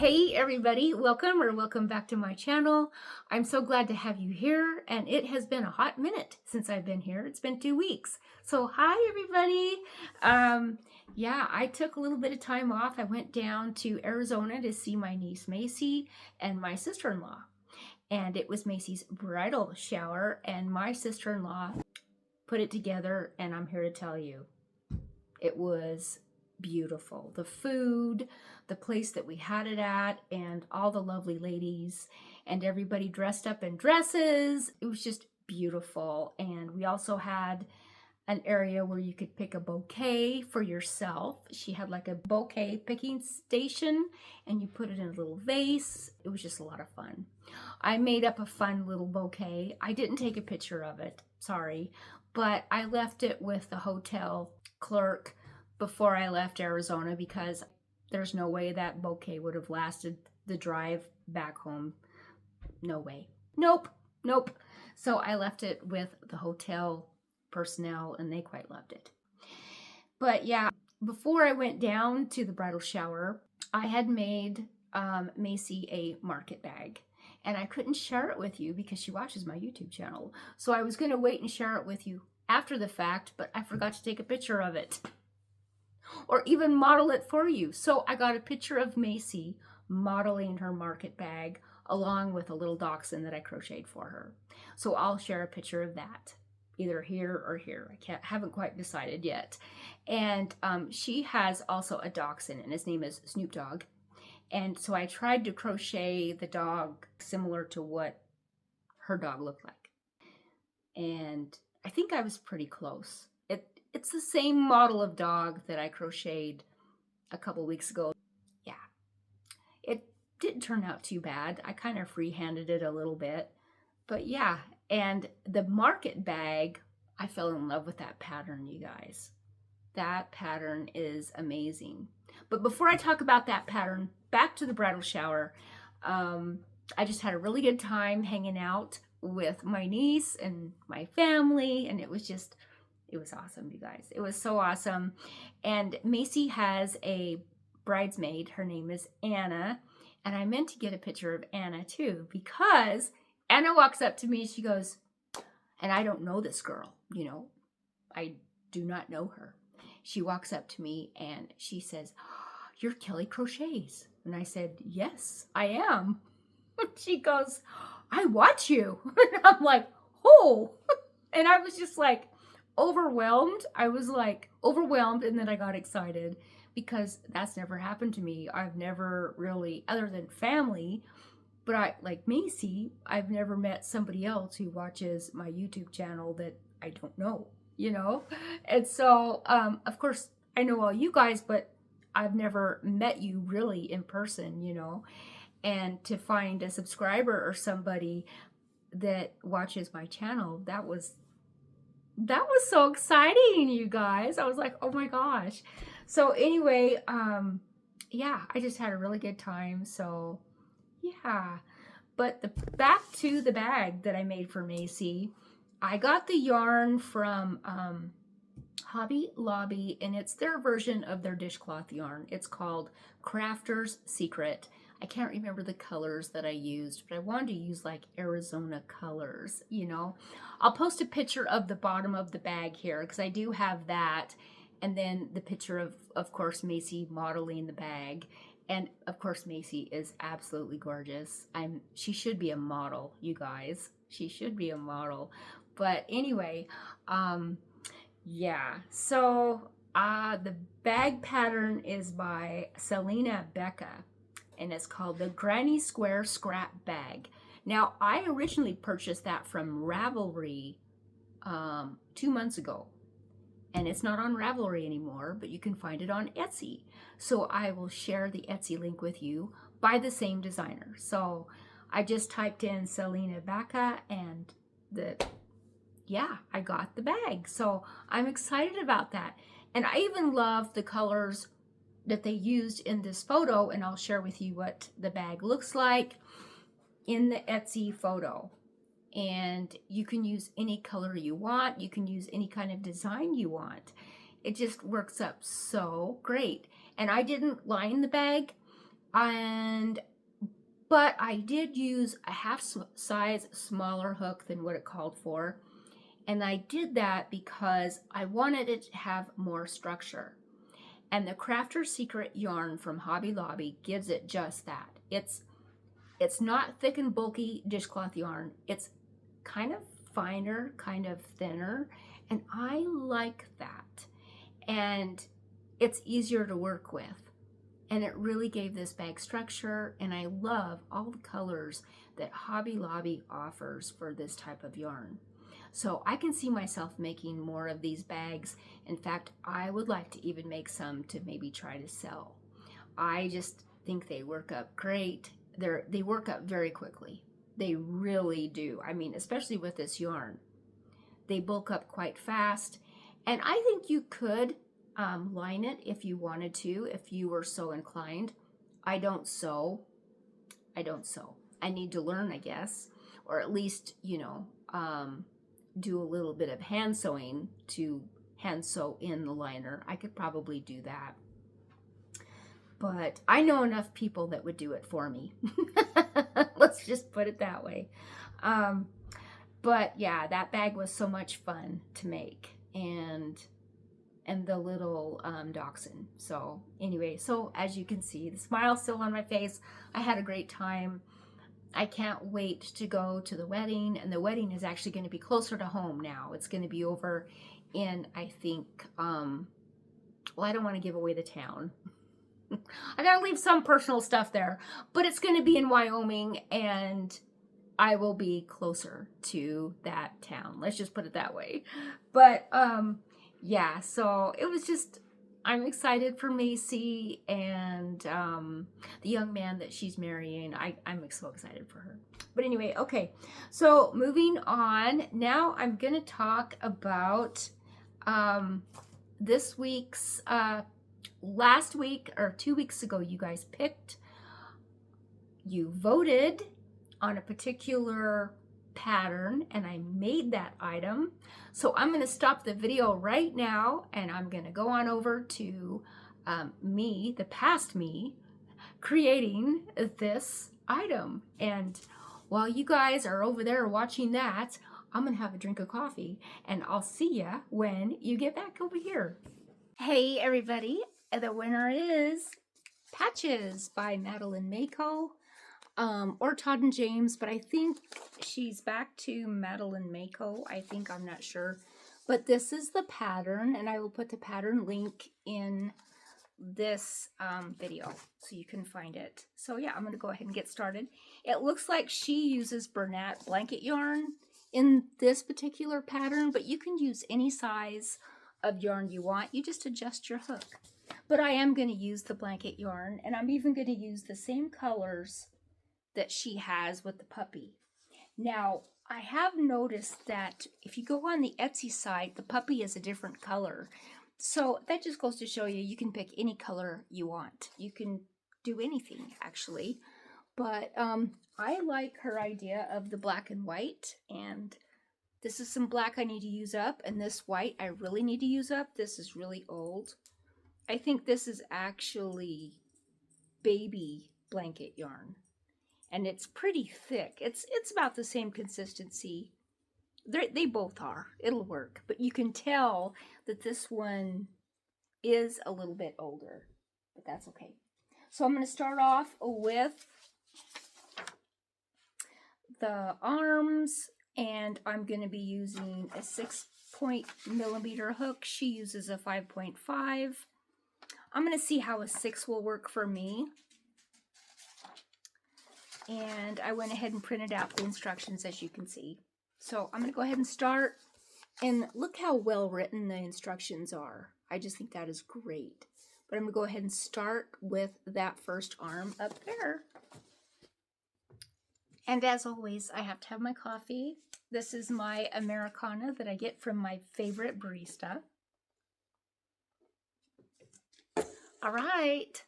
Hey everybody, welcome back to my channel. I'm so glad to have you here, and it has been a hot minute since I've been here. It's been 2 weeks. So hi everybody. Yeah, I took a little bit of time off. I went down to Arizona to see my niece Macy and my sister-in-law. And it was Macy's bridal shower, and my sister-in-law put it together, and I'm here to tell you, it was beautiful. The food, the place that we had it at, and all the lovely ladies, and everybody dressed up in dresses. It was just beautiful. And we also had an area where you could pick a bouquet for yourself. She had like a bouquet picking station, and you put it in a little vase. It was just a lot of fun. I made up a fun little bouquet. I didn't take a picture of it, sorry, but I left it with the hotel clerk before I left Arizona, because there's no way that bouquet would have lasted the drive back home. No way. Nope. So I left it with the hotel personnel, and they quite loved it. But yeah, before I went down to the bridal shower, I had made Macy a market bag. And I couldn't share it with you because she watches my YouTube channel. So I was going to wait and share it with you after the fact, but I forgot to take a picture of it or even model it for you. So I got a picture of Macy modeling her market bag along with a little dachshund that I crocheted for her. So I'll share a picture of that, either here or here. Haven't quite decided yet. And she has also a dachshund, and his name is Snoop Dogg. And so I tried to crochet the dog similar to what her dog looked like. And I think I was pretty close. It's the same model of dog that I crocheted a couple weeks ago. Yeah, it didn't turn out too bad. I kind of freehanded it a little bit. But yeah, and the market bag, I fell in love with that pattern, you guys. That pattern is amazing. But before I talk about that pattern, back to the bridal shower. I just had a really good time hanging out with my niece and my family, and it was awesome, you guys. It was so awesome. And Macy has a bridesmaid. Her name is Anna. And I meant to get a picture of Anna too, because Anna walks up to me and she goes, and I don't know this girl, I do not know her. She walks up to me and she says, "You're Kelly Crochets." And I said, "Yes, I am." She goes, "I watch you." And I'm like, "Oh." And I was just like overwhelmed. I was like overwhelmed, and then I got excited because that's never happened to me. I've never really, other than family, but I, like Macy, I've never met somebody else who watches my YouTube channel that I don't know, And so, of course, I know all you guys, but I've never met you really in person, And to find a subscriber or somebody that watches my channel, that was so exciting, you guys. I was like, oh my gosh. So anyway, yeah, I just had a really good time. So yeah, but back to the bag that I made for Macy. I got the yarn from Hobby Lobby, and it's their version of their dishcloth yarn. It's called Crafter's Secret. I can't remember the colors that I used, but I wanted to use like Arizona colors, I'll post a picture of the bottom of the bag here because I do have that. And then the picture of course, Macy modeling the bag. And of course, Macy is absolutely gorgeous. She should be a model, you guys. She should be a model. But anyway, yeah. So the bag pattern is by Selena Becca, and it's called the Granny Square Scrap Bag. Now, I originally purchased that from Ravelry 2 months ago. And it's not on Ravelry anymore, but you can find it on Etsy. So I will share the Etsy link with you by the same designer. So I just typed in Selena Becca, and I got the bag. So I'm excited about that. And I even love the colors that they used in this photo, and I'll share with you what the bag looks like in the Etsy photo. And you can use any color you want. You can use any kind of design you want. It just works up so great. And I didn't line the bag. But I did use a half size smaller hook than what it called for. And I did that because I wanted it to have more structure. And the Crafter's Secret yarn from Hobby Lobby gives it just that. It's not thick and bulky dishcloth yarn. It's kind of finer, kind of thinner, and I like that. And it's easier to work with. And it really gave this bag structure, and I love all the colors that Hobby Lobby offers for this type of yarn. So I can see myself making more of these bags. In fact, I would like to even make some to maybe try to sell. I just think they work up great. They work up very quickly. They really do. I mean, especially with this yarn. They bulk up quite fast. And I think you could line it if you wanted to, if you were so inclined. I don't sew. I need to learn, I guess. Or at least, you know, do a little bit of hand sewing to hand sew in the liner. I could probably do that. But I know enough people that would do it for me. Let's just put it that way. But yeah, that bag was so much fun to make. And the little dachshund. So anyway, so as you can see, the smile's still on my face. I had a great time. I can't wait to go to the wedding, and the wedding is actually going to be closer to home now. It's going to be over in, I think, well, I don't want to give away the town. I gotta leave some personal stuff there, but it's going to be in Wyoming, and I will be closer to that town. Let's just put it that way. But yeah, so it was just, I'm excited for Macy and the young man that she's marrying. I'm so excited for her. But anyway, okay. So moving on. Now I'm going to talk about this week's, last week or 2 weeks ago, you guys you voted on a particular pattern, and I made that item. So I'm going to stop the video right now, and I'm going to go on over to me, the past me, creating this item. And while you guys are over there watching that, I'm going to have a drink of coffee, and I'll see ya when you get back over here. Hey everybody, the winner is Patches by Madeline Mako. Or Todd and James, but I think she's back to Madeline Mako. I'm not sure. But this is the pattern, and I will put the pattern link in this video so you can find it. So yeah, I'm going to go ahead and get started. It looks like she uses Bernat blanket yarn in this particular pattern, but you can use any size of yarn you want. You just adjust your hook. But I am going to use the blanket yarn, and I'm even going to use the same colors that she has with the puppy. Now, I have noticed that if you go on the Etsy site, the puppy is a different color. So that just goes to show you, you can pick any color you want. You can do anything, actually. But I like her idea of the black and white. And this is some black I need to use up. And this white I really need to use up. This is really old. I think this is actually baby blanket yarn. And it's pretty thick. It's about the same consistency. They both are. It'll work. But you can tell that this one is a little bit older. But that's okay. So I'm going to start off with the arms. And I'm going to be using a 6.0mm hook. She uses a 5.5. I'm going to see how a 6 will work for me. And I went ahead and printed out the instructions, as you can see. So I'm going to go ahead and start. And look how well written the instructions are. I just think that is great. But I'm going to go ahead and start with that first arm up there. And as always, I have to have my coffee. This is my Americana that I get from my favorite barista. All right.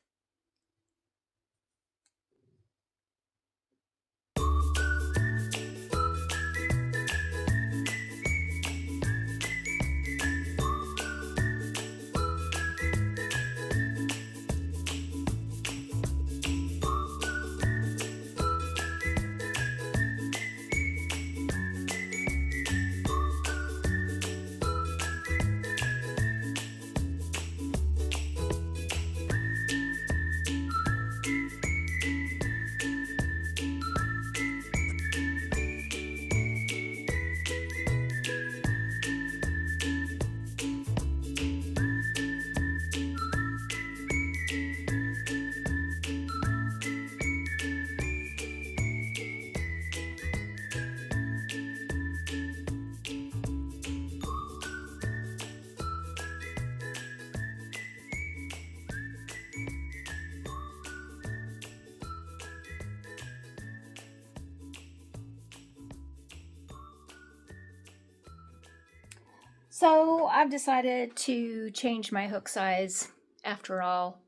So I've decided to change my hook size after all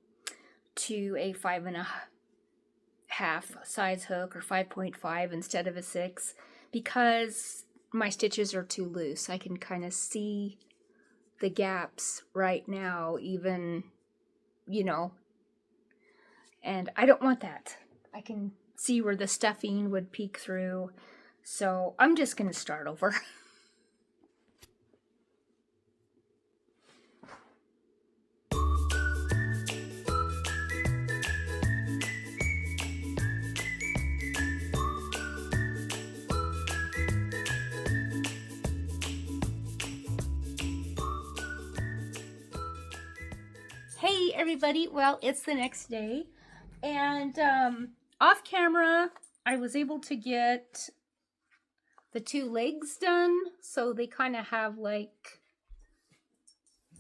to a 5.5 size hook, or 5.5 instead of a 6, because my stitches are too loose. I can kind of see the gaps right now, even, you know, and I don't want that. I can see where the stuffing would peek through, so I'm just going to start over. Hey everybody, well, it's the next day, and off camera I was able to get the 2 legs done, so they kind of have like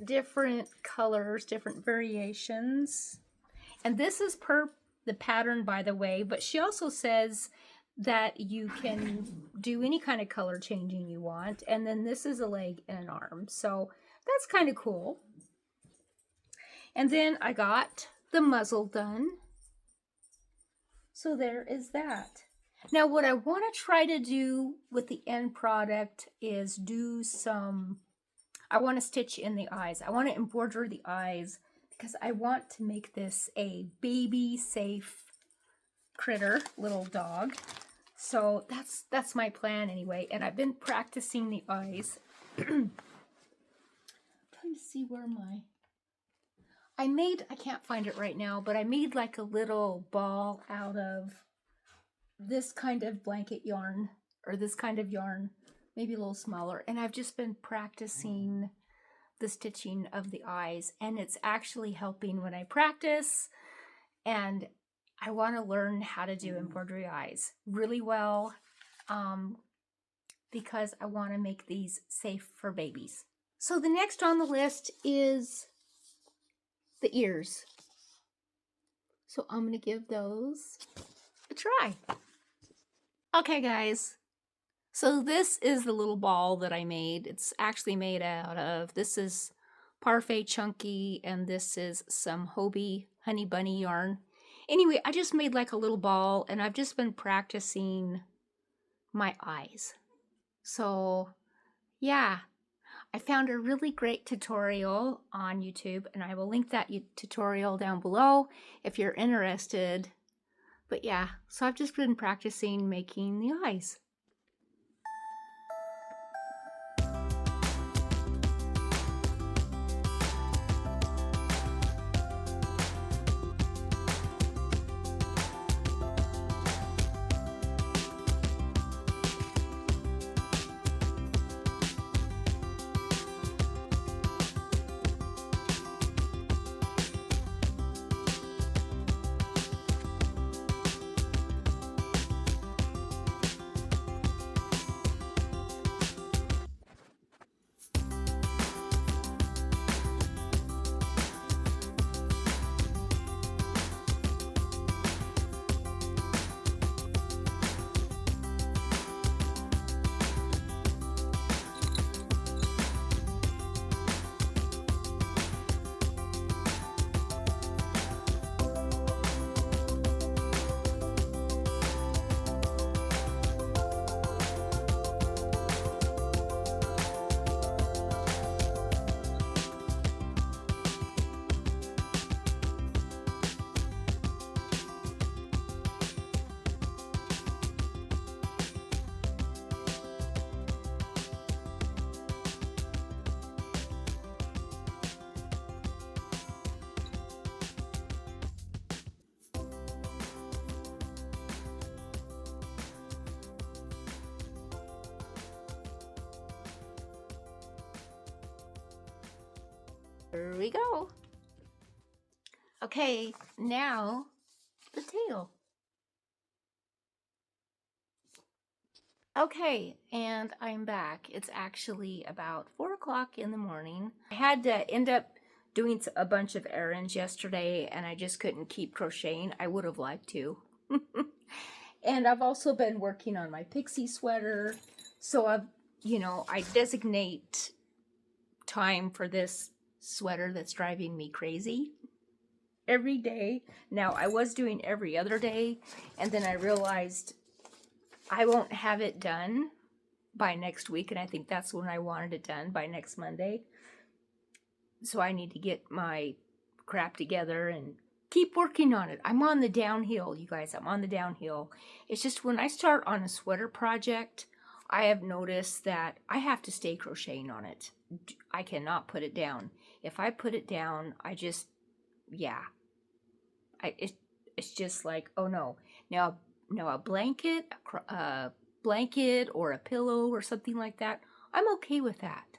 different colors, different variations. And this is per the pattern, by the way, but she also says that you can do any kind of color changing you want. And then this is a leg and an arm, so that's kind of cool. And then I got the muzzle done. So there is that. Now what I want to try to do with the end product is do some, I want to stitch in the eyes. I want to embroider the eyes because I want to make this a baby safe critter, little dog. So that's my plan anyway. And I've been practicing the eyes. Trying to see where my... I can't find it right now, but I made like a little ball out of this kind of blanket yarn, or this kind of yarn, maybe a little smaller. And I've just been practicing the stitching of the eyes, and it's actually helping when I practice. And I want to learn how to do embroidery eyes really well, because I want to make these safe for babies. So the next on the list is the ears. So I'm going to give those a try. Okay guys, so this is the little ball that I made. It's actually made out of, this is Parfait Chunky, and this is some Hobie Honey Bunny yarn. Anyway, I just made like a little ball, and I've just been practicing my eyes. So yeah, I found a really great tutorial on YouTube, and I will link that tutorial down below if you're interested. But yeah, so I've just been practicing making the eyes. Here we go. Okay, now the tail. Okay, and I'm back. It's actually about 4 o'clock in the morning. I had to end up doing a bunch of errands yesterday, and I just couldn't keep crocheting. I would have liked to. And I've also been working on my pixie sweater. So I designate time for this sweater that's driving me crazy every day. Now, I was doing every other day, and then I realized I won't have it done by next week, and I think that's when I wanted it done, by next Monday. So I need to get my crap together and keep working on it. I'm on the downhill, you guys. I'm on the downhill. It's just when I start on a sweater project, I have noticed that I have to stay crocheting on it. I cannot put it down. If I put it down, I just, yeah. It's just like, oh no. Now a blanket, or a pillow or something like that, I'm okay with that,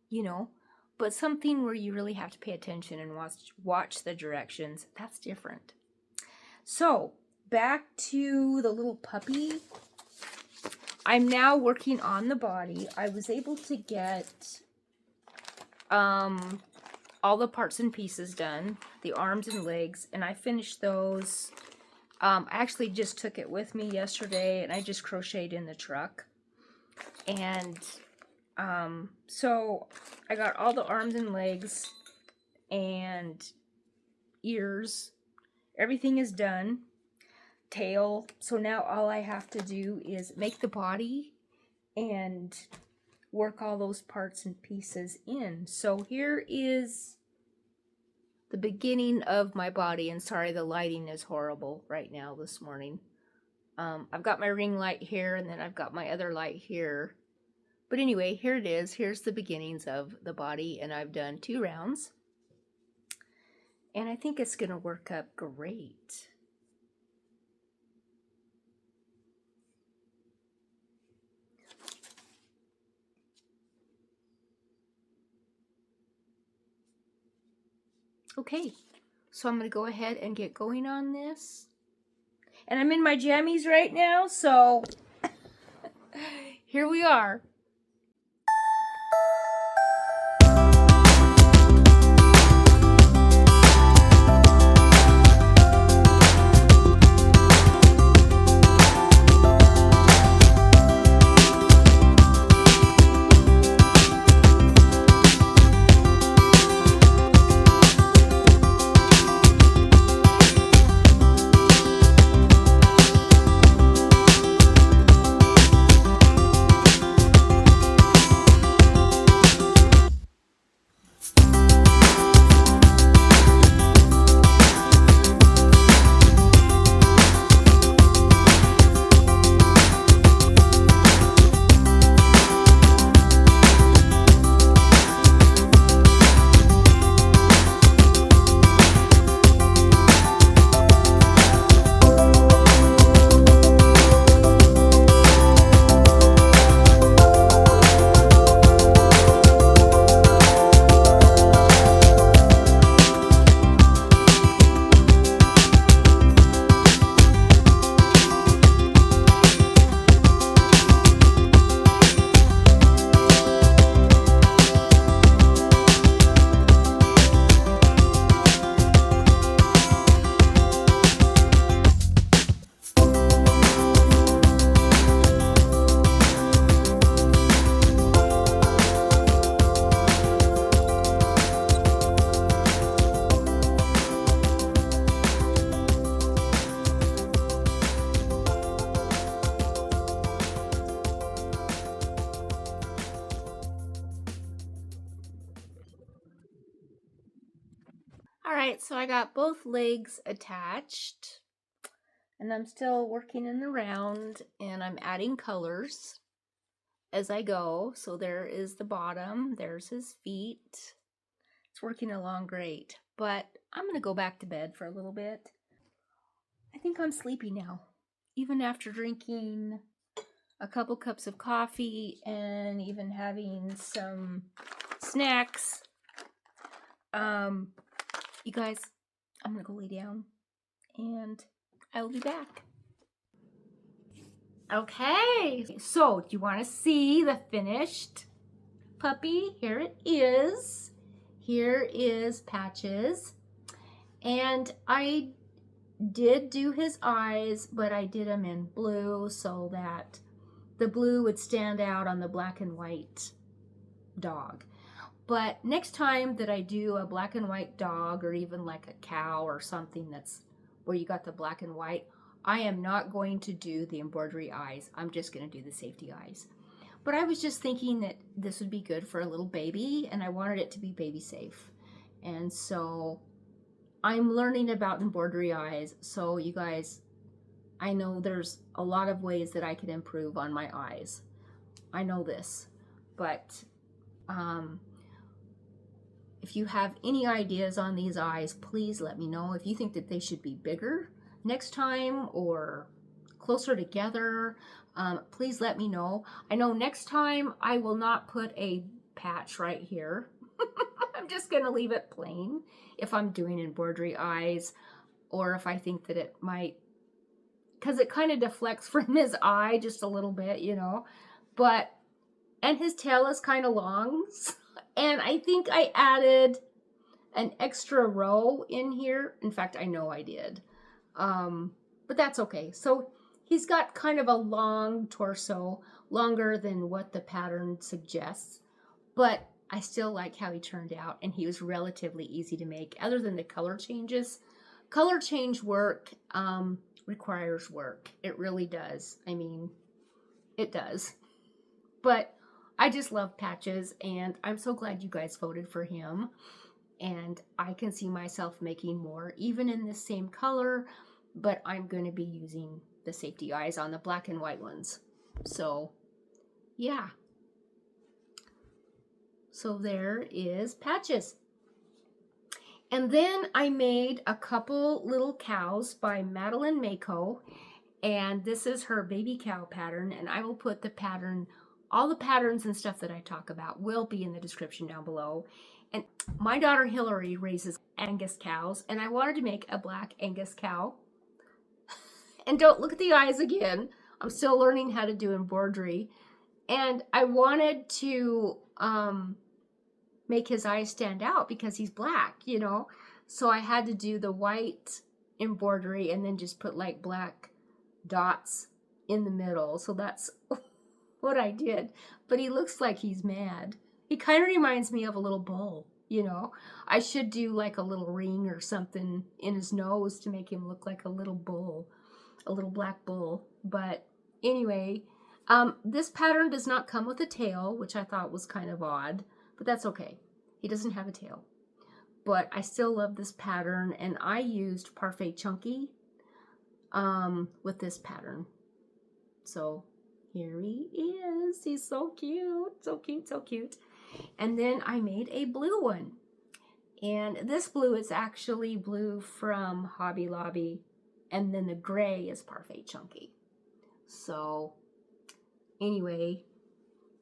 you know. But something where you really have to pay attention and watch the directions, that's different. So, back to the little puppy. I'm now working on the body. I was able to get all the parts and pieces done, the arms and legs, and I finished those. I actually just took it with me yesterday, and I just crocheted in the truck. And so I got all the arms and legs and ears. Everything is done. Tail. So now all I have to do is make the body and work all those parts and pieces in. So here is the beginning of my body. And sorry, the lighting is horrible right now this morning. I've got my ring light here, and then I've got my other light here. But anyway, here it is. Here's the beginnings of the body, and I've done 2 rounds. And I think it's going to work up great. Okay, so I'm going to go ahead and get going on this. And I'm in my jammies right now, so here we are. Alright, so I got both legs attached, and I'm still working in the round, and I'm adding colors as I go. So there is the bottom, there's his feet. It's working along great, but I'm going to go back to bed for a little bit. I think I'm sleepy now, even after drinking a couple cups of coffee and even having some snacks. You guys, I'm gonna go lay down and I will be back. Okay, so do you want to see the finished puppy? Here it is. Here is Patches. And I did do his eyes, but I did them in blue so that the blue would stand out on the black and white dog. But next time that I do a black and white dog, or even like a cow or something that's where you got the black and white, I am not going to do the embroidery eyes. I'm just going to do the safety eyes. But I was just thinking that this would be good for a little baby, and I wanted it to be baby safe. And so I'm learning about embroidery eyes. So you guys, I know there's a lot of ways that I can improve on my eyes. I know this, but if you have any ideas on these eyes, please let me know. If you think that they should be bigger next time or closer together, please let me know. I know next time I will not put a patch right here. I'm just going to leave it plain if I'm doing embroidery eyes, or if I think that it might, because it kind of deflects from his eye just a little bit, you know. But, and his tail is kind of long. And I think I added an extra row in here. In fact, I know I did. But that's okay. So he's got kind of a long torso, longer than what the pattern suggests. But I still like how he turned out, and he was relatively easy to make, other than the color changes. Color change work requires work. It really does. I mean, it does. But I just love patches, and I'm so glad you guys voted for him. And I can see myself making more, even in this same color, but I'm going to be using the safety eyes on the black and white ones. So, yeah. So there is patches. And then I made a couple little cows by Madeline Mako, and this is her baby cow pattern, and I will put the pattern, all the patterns and stuff that I talk about will be in the description down below. And my daughter Hillary raises Angus cows, and I wanted to make a black Angus cow. And don't look at the eyes again. I'm still learning how to do embroidery. And I wanted to make his eyes stand out because he's black, you know. So I had to do the white embroidery and then just put like black dots in the middle. So that's what I did. But he looks like he's mad. He kind of reminds me of a little bull, you know. I should do like a little ring or something in his nose to make him look like a little bull, a little black bull. But anyway, this pattern does not come with a tail, which I thought was kind of odd, but that's okay. He doesn't have a tail. But I still love this pattern, and I used Parfait Chunky with this pattern. So here he is. He's so cute. So cute, so cute. And then I made a blue one. And this blue is actually blue from Hobby Lobby. And then the gray is Parfait Chunky. So anyway,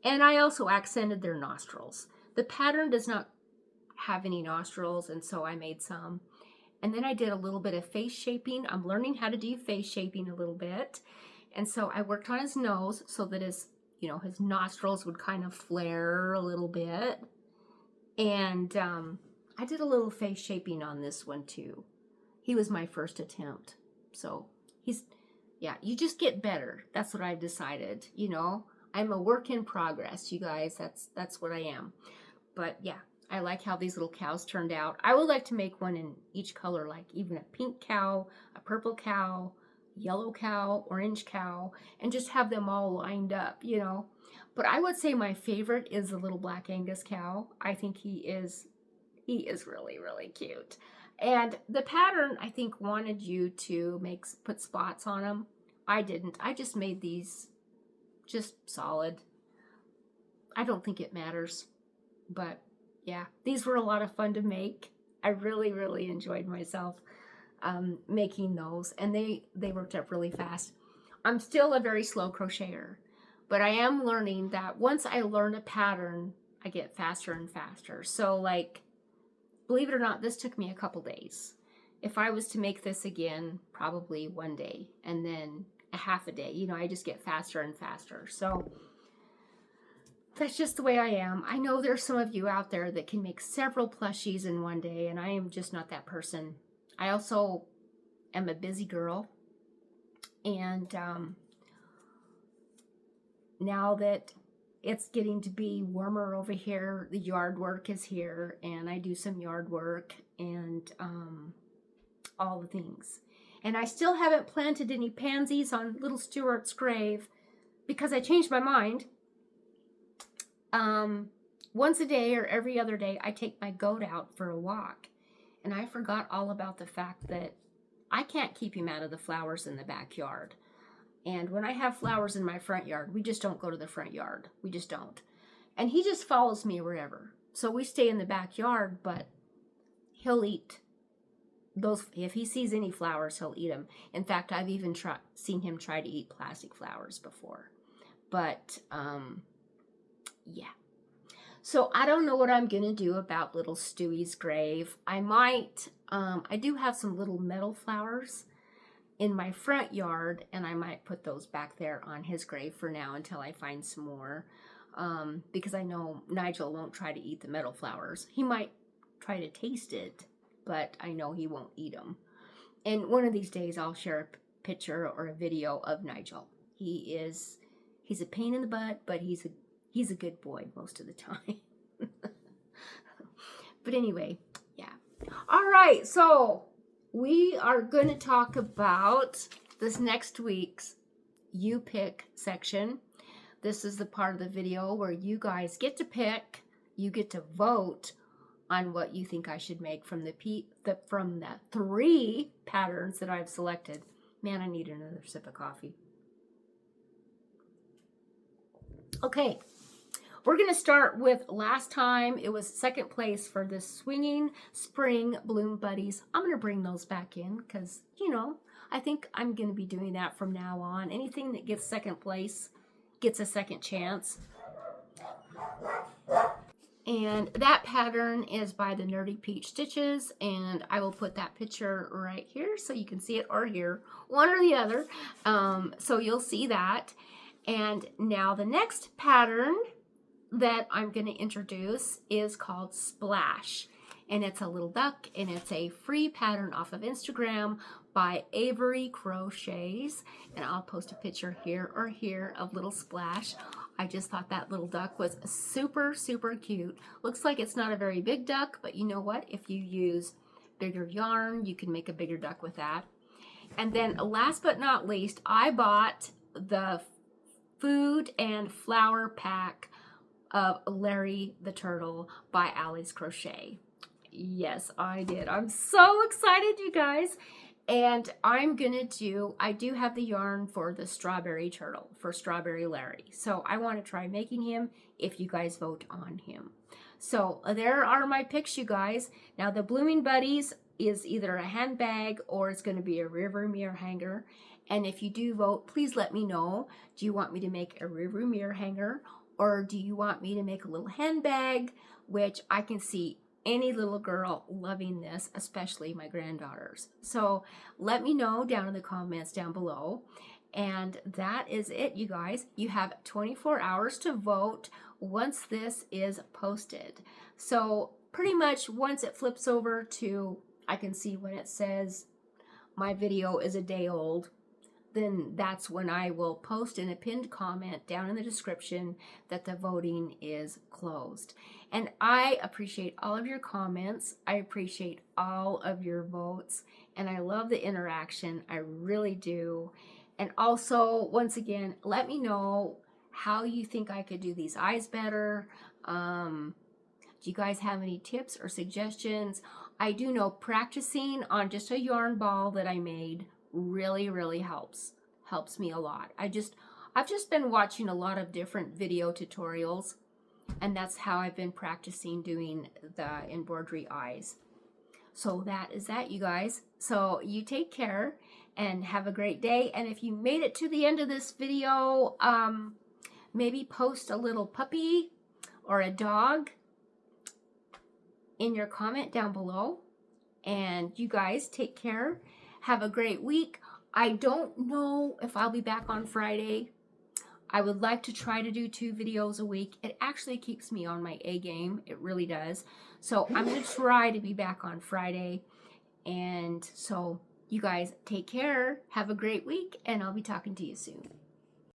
and I also accented their nostrils. The pattern does not have any nostrils, and so I made some. And then I did a little bit of face shaping. I'm learning how to do face shaping a little bit. And so I worked on his nose so that his, you know, his nostrils would kind of flare a little bit. And I did a little face shaping on this one too. He was my first attempt. So he's, yeah, you just get better. That's what I've decided, you know. I'm a work in progress, you guys. That's what I am. But yeah, I like how these little cows turned out. I would like to make one in each color, like even a pink cow, a purple cow, yellow cow, orange cow, and just have them all lined up, you know. But I would say my favorite is the little black Angus cow. I think he is really, really cute. And the pattern, I think, wanted you to put spots on them. I didn't. I just made these just solid. I don't think it matters. But yeah, these were a lot of fun to make. I really, really enjoyed myself making those, and they worked up really fast. I'm still a very slow crocheter, but I am learning that once I learn a pattern, I get faster and faster. So like, believe it or not, this took me a couple days. If I was to make this again, probably one day, and then a half a day, you know, I just get faster and faster. So that's just the way I am. I know there's some of you out there that can make several plushies in one day, and I am just not that person. I also am a busy girl, and now that it's getting to be warmer over here. The yard work is here, and I do some yard work and all the things. And I still haven't planted any pansies on little Stuart's grave because I changed my mind. Once a day or every other day, I take my goat out for a walk. And I forgot all about the fact that I can't keep him out of the flowers in the backyard. And when I have flowers in my front yard, we just don't go to the front yard. We just don't. And he just follows me wherever. So we stay in the backyard, but he'll eat those. If he sees any flowers, he'll eat them. In fact, I've even seen him try to eat plastic flowers before. But, yeah. So I don't know what I'm going to do about little Stewie's grave. I might, I do have some little metal flowers in my front yard, and I might put those back there on his grave for now until I find some more. Because I know Nigel won't try to eat the metal flowers. He might try to taste it, but I know he won't eat them. And one of these days I'll share a picture or a video of Nigel. He's a pain in the butt, but he's a good boy most of the time. But anyway, yeah. All right, so we are going to talk about this next week's You Pick section. This is the part of the video where you guys get to pick, you get to vote on what you think I should make from the 3 patterns that I've selected. Man, I need another sip of coffee. Okay, we're going to start with last time. It was second place for the Swinging Spring Bloom Buddies. I'm going to bring those back in because, you know, I think I'm going to be doing that from now on. Anything that gets second place gets a second chance. And that pattern is by the Nerdy Peach Stitches, and I will put that picture right here so you can see it, or here, one or the other. So you'll see that. And now the next pattern that I'm going to introduce is called Splash. And it's a little duck, and it's a free pattern off of Instagram by Avery Crochets. And I'll post a picture here or here of little Splash. I just thought that little duck was super, super cute. Looks like it's not a very big duck, but you know what? If you use bigger yarn, you can make a bigger duck with that. And then last but not least, I bought the Food and Flower Pack of Larry the Turtle by Ali's Crochet. Yes, I did. I'm so excited, you guys. And I do have the yarn for the Strawberry Turtle, for Strawberry Larry. So I want to try making him if you guys vote on him. So there are my picks, you guys. Now the Blooming Buddies is either a handbag or it's going to be a river mirror hanger. And if you do vote, please let me know. Do you want me to make a river mirror hanger, or do you want me to make a little handbag, which I can see any little girl loving this, especially my granddaughters. So let me know down in the comments down below. And that is it, you guys. You have 24 hours to vote once this is posted. So pretty much once it flips over to, I can see when it says my video is a day old, then that's when I will post in a pinned comment down in the description that the voting is closed. And I appreciate all of your comments. I appreciate all of your votes. And I love the interaction. I really do. And also, once again, let me know how you think I could do these eyes better. Do you guys have any tips or suggestions? I do know practicing on just a yarn ball that I made really helps me a lot. I've just been watching a lot of different video tutorials, and that's how I've been practicing doing the embroidery eyes. So that is that, you guys. So you take care and have a great day. And if you made it to the end of this video, maybe post a little puppy or a dog in your comment down below. And you guys take care. Have a great week. I don't know if I'll be back on Friday. I would like to try to do 2 videos a week. It actually keeps me on my A game. It really does. So I'm going to try to be back on Friday. And so you guys take care. Have a great week, and I'll be talking to you soon.